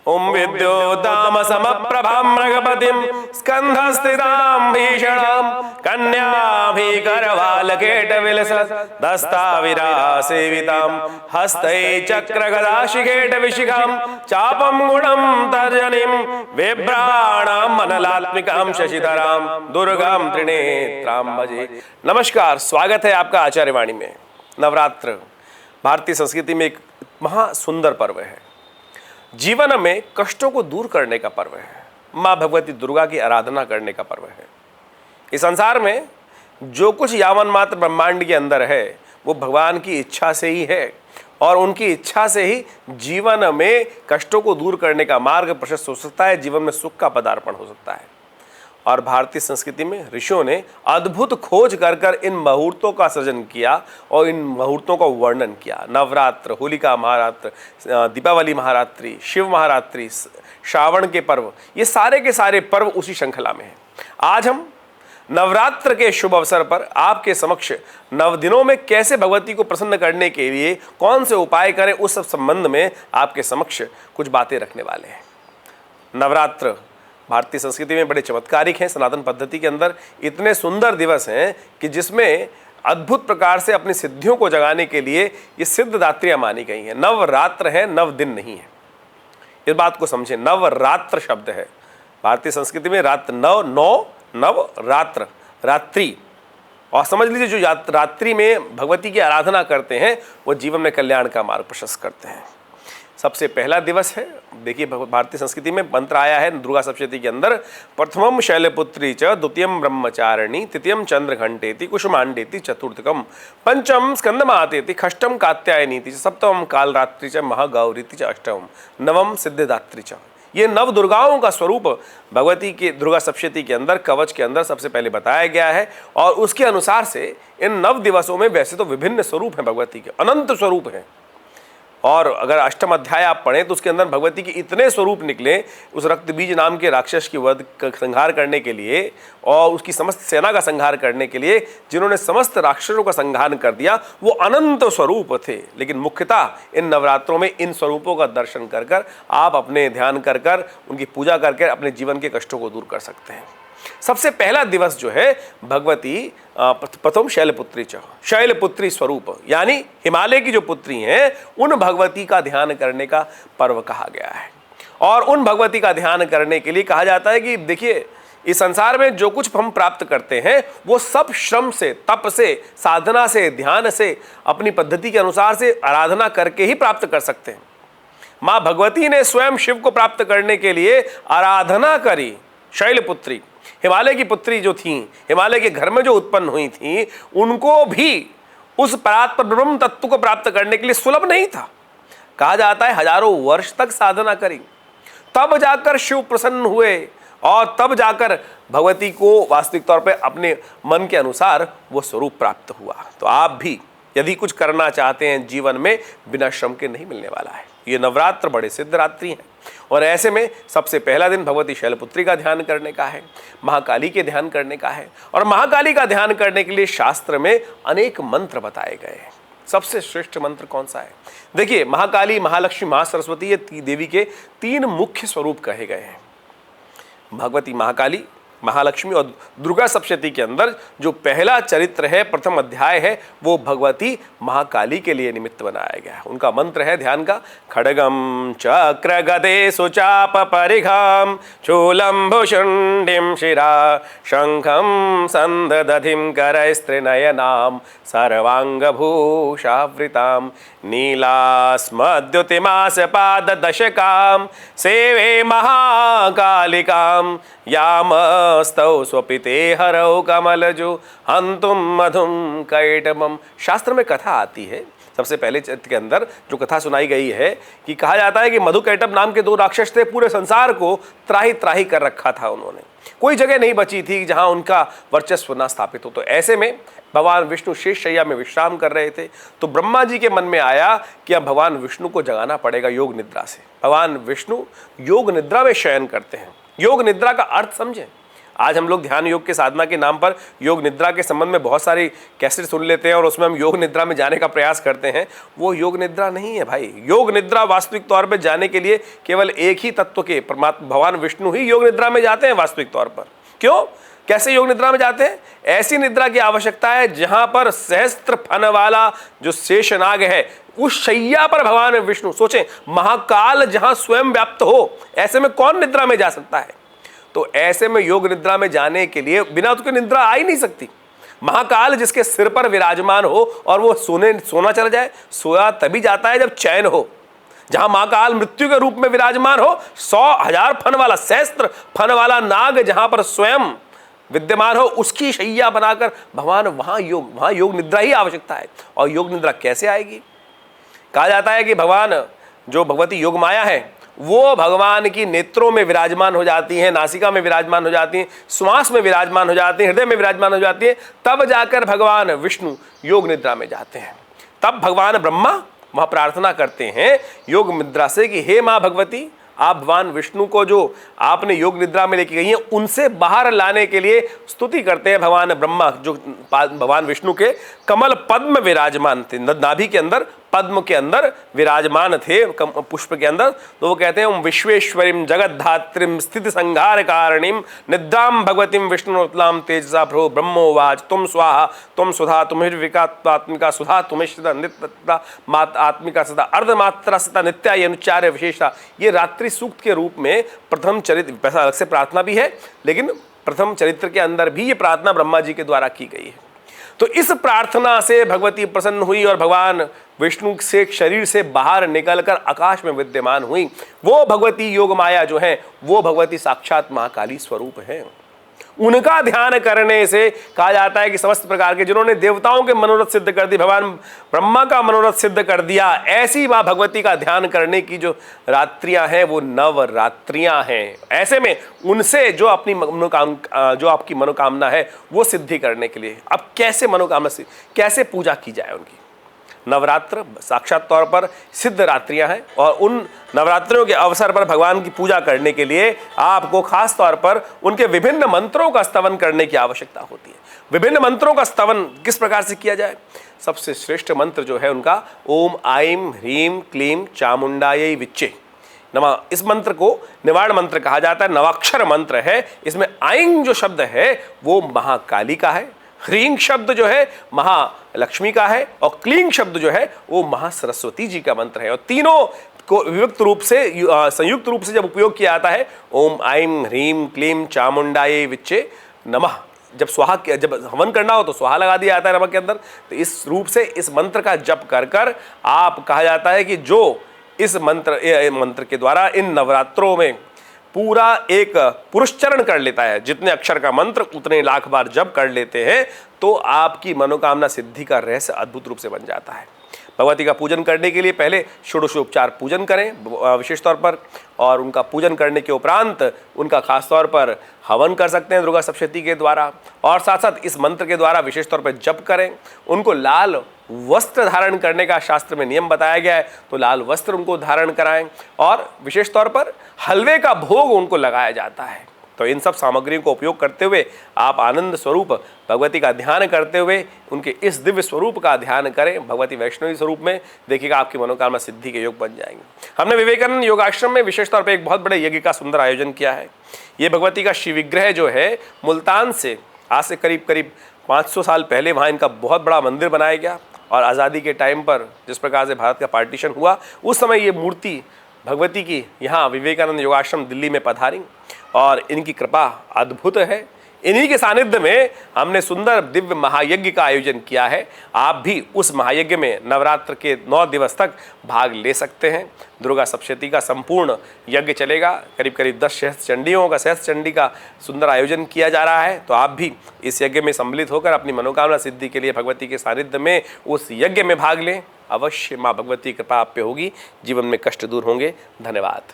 ओम विद्योदाम समप्रभां मृगपतिं स्कंधस्थितां भीषणां कन्याभीकरवालकेटविलसदस्ताविरासेवितां हस्तै चक्रगदाशिखेटविशिखां चापं गुणं तर्जनीं बिभ्राणां मनलात्मिकां शशिधरां दुर्गां त्रिनेत्रां भजे। नमस्कार, स्वागत है आपका आचार्यवाणी में। नवरात्र भारतीय संस्कृति में एक महासुंदर पर्व है। जीवन में कष्टों को दूर करने का पर्व है। माँ भगवती दुर्गा की आराधना करने का पर्व है। इस संसार में जो कुछ यावन मात्र ब्रह्मांड के अंदर है वो भगवान की इच्छा से ही है और उनकी इच्छा से ही जीवन में कष्टों को दूर करने का मार्ग प्रशस्त हो सकता है, जीवन में सुख का पदार्पण हो सकता है। और भारतीय संस्कृति में ऋषियों ने अद्भुत खोज कर इन मुहूर्तों का सृजन किया और इन मुहूर्तों का वर्णन किया। नवरात्र, होलिका महारात्र, दीपावली महारात्रि, शिव महारात्रि, श्रावण के पर्व, ये सारे के सारे पर्व उसी श्रृंखला में हैं। आज हम नवरात्र के शुभ अवसर पर आपके समक्ष नव दिनों में कैसे भगवती को प्रसन्न करने के लिए कौन से उपाय करें, उस सब संबंध में आपके समक्ष कुछ बातें रखने वाले हैं। नवरात्र भारतीय संस्कृति में बड़े चमत्कारिक हैं। सनातन पद्धति के अंदर इतने सुंदर दिवस हैं कि जिसमें अद्भुत प्रकार से अपनी सिद्धियों को जगाने के लिए ये सिद्धदात्रियां मानी गई हैं। नवरात्र है, नव दिन नहीं है। इस बात को समझें, नवरात्र शब्द है भारतीय संस्कृति में। रात्र नव रात्र, रात्रि। और समझ लीजिए जो रात्रि में भगवती की आराधना करते हैं वो जीवन में कल्याण का मार्ग प्रशस्त करते हैं। सबसे पहला दिवस है, देखिए भारतीय संस्कृति में मंत्र आया है दुर्गा सप्तशती के अंदर, प्रथमम शैलपुत्री च, द्वितीयम ब्रह्मचारिणी, तृतीयम चंद्रघंटेति, कुसुमांडेति, चतुर्थकम पंचम स्कंदमातेति, षष्ठम कात्यायनीति, सप्तमम कालरात्रि च, महागौरीति च, अष्टमम नवम सिद्धिदात्री च। ये नव दुर्गाओं का स्वरूप भगवती के दुर्गा सप्तशती के अंदर कवच के अंदर सबसे पहले बताया गया है। और उसके अनुसार से इन नव दिवसों में वैसे तो विभिन्न स्वरूप हैं भगवती के, अनंत स्वरूप हैं। और अगर अष्टम अध्याय आप पढ़ें तो उसके अंदर भगवती के इतने स्वरूप निकले उस रक्तबीज नाम के राक्षस की वध का संहार करने के लिए और उसकी समस्त सेना का संहार करने के लिए, जिन्होंने समस्त राक्षसों का संहार कर दिया, वो अनंत स्वरूप थे। लेकिन मुख्यतः इन नवरात्रों में इन स्वरूपों का दर्शन कर आप अपने ध्यान कर उनकी पूजा करके अपने जीवन के कष्टों को दूर कर सकते हैं। सबसे पहला दिवस जो है भगवती प्रथम शैलपुत्री च, शैलपुत्री स्वरूप यानी हिमालय की जो पुत्री हैं उन भगवती का ध्यान करने का पर्व कहा गया है। और उन भगवती का ध्यान करने के लिए कहा जाता है कि देखिए इस संसार में जो कुछ हम प्राप्त करते हैं वो सब श्रम से, तप से, साधना से, ध्यान से, अपनी पद्धति के अनुसार से आराधना करके ही प्राप्त कर सकते हैं। माँ भगवती ने स्वयं शिव को प्राप्त करने के लिए आराधना करी। शैलपुत्री हिमालय की पुत्री जो थी, हिमालय के घर में जो उत्पन्न हुई थी, उनको भी उस परात्पर ब्रह्म तत्व को प्राप्त करने के लिए सुलभ नहीं था। कहा जाता है हजारों वर्ष तक साधना करी, तब जाकर शिव प्रसन्न हुए और तब जाकर भगवती को वास्तविक तौर पे अपने मन के अनुसार वो स्वरूप प्राप्त हुआ। तो आप भी यदि कुछ करना चाहते हैं जीवन में, बिना श्रम के नहीं मिलने वाला है। ये नवरात्र बड़े सिद्ध रात्रि हैं और ऐसे में सबसे पहला दिन भगवती शैलपुत्री का ध्यान करने का है, महाकाली के ध्यान करने का है। और महाकाली का ध्यान करने के लिए शास्त्र में अनेक मंत्र बताए गए हैं। सबसे श्रेष्ठ मंत्र कौन सा है? देखिए, महाकाली, महालक्ष्मी, महासरस्वती, ये देवी के तीन मुख्य स्वरूप कहे गए हैं। भगवती महाकाली, महालक्ष्मी और दुर्गा सप्तशती के अंदर जो पहला चरित्र है, प्रथम अध्याय है, वो भगवती महाकाली के लिए निमित्त बनाया गया है। उनका मंत्र है ध्यान का, खड्गम चक्र गदे सुचाप परिघाम शूलम भुषुंडिम शिरा शंखम संदधिम करस्त्रिनयनाम सर्वांगभूषावृताम नीलास्मद्युतिमास पाद दशकाम सेवे महाकालिकाम यामस्तौ स्वपिते हरौ कमलजो हंतुम मधुम कैटमम। शास्त्र में कथा आती है, सबसे पहले चरित्र के अंदर जो कथा सुनाई गई है कि कहा जाता है कि मधु कैटभ नाम के दो राक्षस थे, पूरे संसार को त्राही त्राही कर रखा था उन्होंने। कोई जगह नहीं बची थी जहां उनका वर्चस्व ना स्थापित हो। तो ऐसे में भगवान विष्णु शेष शैया में विश्राम कर रहे थे, तो ब्रह्मा जी के मन में आया कि अब भगवान विष्णु को जगाना पड़ेगा योग निद्रा से। भगवान विष्णु योग निद्रा में शयन करते हैं। योग निद्रा का अर्थ समझें, आज हम लोग ध्यान योग के साधना के नाम पर योग निद्रा के संबंध में बहुत सारी कैसेट सुन लेते हैं और उसमें हम योग निद्रा में जाने का प्रयास करते हैं। वो योग निद्रा नहीं है भाई। योग निद्रा वास्तविक तौर पर जाने के लिए केवल एक ही तत्व के परमात्मा भगवान विष्णु ही योग निद्रा में जाते हैं वास्तविक तौर पर। क्यों, कैसे योग निद्रा में जाते हैं? ऐसी निद्रा की आवश्यकता है जहां पर सहस्त्र फन वाला जो शेषनाग है उस शैया पर भगवान विष्णु, सोचें महाकाल जहां स्वयं व्याप्त हो, ऐसे में कौन निद्रा में जा सकता है? तो ऐसे में योग निद्रा में जाने के लिए बिना उसके निद्रा आ ही नहीं सकती। महाकाल जिसके सिर पर विराजमान हो और वो सोना चला जाए, सोया तभी जाता है जब चैन हो। जहां महाकाल मृत्यु के रूप में विराजमान हो, 100,000 फन वाला, सहस्त्र फन वाला नाग जहां पर स्वयं विद्यमान हो, उसकी शैया बनाकर भगवान वहां योग निद्रा ही आवश्यकता है। और योग निद्रा कैसे आएगी? कहा जाता है कि भगवान जो भगवती योग माया है वो भगवान की नेत्रों में विराजमान हो जाती हैं, नासिका में विराजमान हो जाती हैं, श्वास में विराजमान हो जाती हैं, हृदय में विराजमान हो जाती हैं। तब जाकर भगवान विष्णु योग निद्रा में जाते हैं। तब भगवान ब्रह्मा वहां प्रार्थना करते हैं योग निद्रा से कि हे मां भगवती, आप भगवान विष्णु को जो आपने योग निद्रा में लेके गई हैं उनसे बाहर लाने के लिए स्तुति करते हैं। भगवान ब्रह्मा जो भगवान विष्णु के कमल पद्म विराजमान थे, नाभि के अंदर, पद्म के अंदर विराजमान थे, पुष्प के अंदर, तो वो कहते हैं विश्वेश्वरीम जगद्धात्रीम स्थिति संहार कारणीम निद्राम भगवतीम विष्णुतलाम तेजसा भ्रो ब्रह्मोवाच तुम स्वाहा तुम सुधा तुम्हिर्विकात्मिका सुधा तुम्हें नित्य आत्मिका सदा अर्धमात्रा सदा नित्या ये अनुच्चार्य विशेषता। ये रात्रि सूक्त के रूप में प्रथम चरित्र, पैसा अलग से प्रार्थना भी है, लेकिन प्रथम चरित्र के अंदर भी ये प्रार्थना ब्रह्मा जी के द्वारा की गई है। तो इस प्रार्थना से भगवती प्रसन्न हुई और भगवान विष्णु से शरीर से बाहर निकलकर आकाश में विद्यमान हुई। वो भगवती योग माया जो है वो भगवती साक्षात महाकाली स्वरूप है। उनका ध्यान करने से कहा जाता है कि समस्त प्रकार के जिन्होंने देवताओं के मनोरथ सिद्ध कर दी, भगवान ब्रह्मा का मनोरथ सिद्ध कर दिया, ऐसी मां भगवती का ध्यान करने की जो रात्रियां हैं वो नवरात्रियां हैं। ऐसे में उनसे जो अपनी जो आपकी मनोकामना है वो सिद्धि करने के लिए अब कैसे मनोकामना से कैसे पूजा की जाए उनकी। नवरात्र साक्षात तौर पर सिद्ध रात्रियां हैं और उन नवरात्रियों के अवसर पर भगवान की पूजा करने के लिए आपको खास तौर पर उनके विभिन्न मंत्रों का स्तवन करने की आवश्यकता होती है। विभिन्न मंत्रों का स्तवन किस प्रकार से किया जाए? सबसे श्रेष्ठ मंत्र जो है उनका ओम आईं ह्रीं क्लीं चामुंडायै विच्चे नमः। इस मंत्र को निवारण मंत्र कहा जाता है, नवाक्षर मंत्र है। इसमें आईं जो शब्द है वो महाकाली का है, ह्रीं शब्द जो है महालक्ष्मी का है और क्लीं शब्द जो है वो महासरस्वती जी का मंत्र है। और तीनों को विविक्त रूप से संयुक्त रूप से जब उपयोग किया जाता है, ओम आईं ह्रीं क्लीं चामुंडायै विच्चे नमः, जब हवन करना हो तो स्वाहा लगा दिया जाता है नमक के अंदर। तो इस रूप से इस मंत्र का जप कर कर आप कहा जाता है कि जो इस मंत्र के द्वारा इन नवरात्रों में पूरा एक पुरुषचरण कर लेता है, जितने अक्षर का मंत्र उतने लाख बार जप कर लेते हैं, तो आपकी मनोकामना सिद्धि का रहस्य अद्भुत रूप से बन जाता है। भगवती का पूजन करने के लिए पहले षोडशोपचार पूजन करें विशेष तौर पर, और उनका पूजन करने के उपरांत उनका खास तौर पर हवन कर सकते हैं दुर्गा सप्तशती के द्वारा, और साथ साथ इस मंत्र के द्वारा विशेष तौर पर जप करें। उनको लाल वस्त्र धारण करने का शास्त्र में नियम बताया गया है, तो लाल वस्त्र उनको धारण कराएं और विशेष तौर पर हलवे का भोग उनको लगाया जाता है। तो इन सब सामग्रियों को उपयोग करते हुए आप आनंद स्वरूप भगवती का ध्यान करते हुए उनके इस दिव्य स्वरूप का ध्यान करें भगवती वैष्णवी स्वरूप में, देखिएगा आपकी मनोकामना सिद्धि के योग बन जाएंगे। हमने विवेकानंद योगाश्रम में विशेष तौर पर एक बहुत बड़े यज्ञ का सुंदर आयोजन किया है। ये भगवती का शिव विग्रह जो है मुल्तान से आज से करीब 500 साल पहले वहाँ इनका बहुत बड़ा मंदिर बनाया गया, और आज़ादी के टाइम पर जिस प्रकार से भारत का पार्टीशन हुआ उस समय ये मूर्ति भगवती की यहाँ विवेकानंद योगाश्रम दिल्ली में पधारी और इनकी कृपा अद्भुत है। इन्हीं के सानिध्य में हमने सुंदर दिव्य महायज्ञ का आयोजन किया है। आप भी उस महायज्ञ में नवरात्र के 9 दिवस तक भाग ले सकते हैं। दुर्गा सप्तशती का संपूर्ण यज्ञ चलेगा, करीब 10 सहस्त्र चंडियों का सहस्त्र चंडी का सुंदर आयोजन किया जा रहा है। तो आप भी इस यज्ञ में सम्मिलित होकर अपनी मनोकामना सिद्धि के लिए भगवती के सानिध्य में उस यज्ञ में भाग लें। अवश्य माँ भगवती की कृपा आप पे होगी, जीवन में कष्ट दूर होंगे। धन्यवाद।